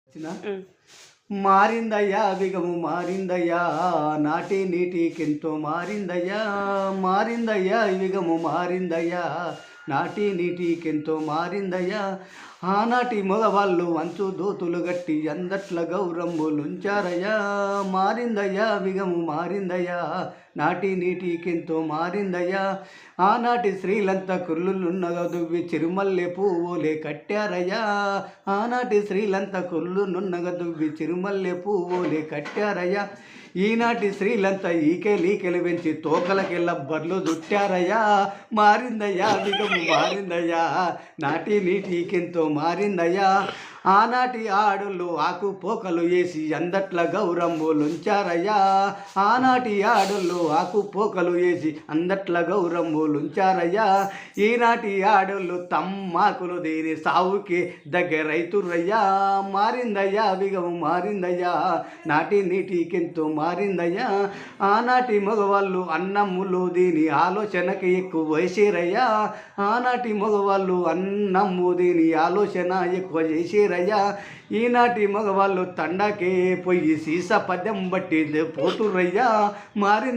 వచ్చిన మారిందయ్యా బిగము మారిందయ్యా నాటి నీటికెంతో మారిందయ్యా మారిందయ్యా బిగము మారిందయ్యా నాటి నీటికెంతో మారిందయ్యా ఆనాటి మగవాళ్ళు వంచు దోతులు గట్టి అందట్ల గౌరమ్ములుంచారయ్యా మారిందయ్యా బిగము మారిందయ్యా నాటి నీటికెంతో మారిందయ్యా ఆనాటి స్త్రీలంతా కుర్లులున్నగా దువ్వి చిరుమల్లె పువ్వులే కట్టారయ్యా ఆనాటి స్త్రీలంతా కుర్లునున్నగా దువ్వి చిరుమల్లె పువ్వులే కట్టారయ్యా ఈనాటి స్త్రీలంతా ఈకెలీకెలు పెంచి తోకలకెళ్ళ బర్లు దుట్టారయ్యా మారిందయ్యా బిగము మారిందయ్యా నాటి నీటికెంతో మారిందయ్యా ఆనాటి ఆడులు ఆకు పోకలు వేసి అందట్ల గౌరమ్ములుంచారయ్యా ఆనాటి ఆడులు ఆకు పోకలు వేసి అందట్ల గౌరమ్ములుంచారయ్యా ఈనాటి ఆడులు తమ్మాకులు దీని సావుకి దగ్గరైతుర్రయ్యా మారిందయ్యా బిగము మారిందయ్యా నాటి నీటికెంతో మారిందయ్యా ఆనాటి మగవాళ్ళు అన్నమ్ములు దీని ఆలోచనకి ఎక్కువ వేసేరయ్యా ఆనాటి మగవాళ్ళు అన్నమ్ము దీని ఆలోచన ఎక్కువ చేసేరయ్యా ఈనాటి మగవాళ్ళు తండాకే పోయి సీసా పద్యం బట్టి పోతుర్రయ్యా మారింది.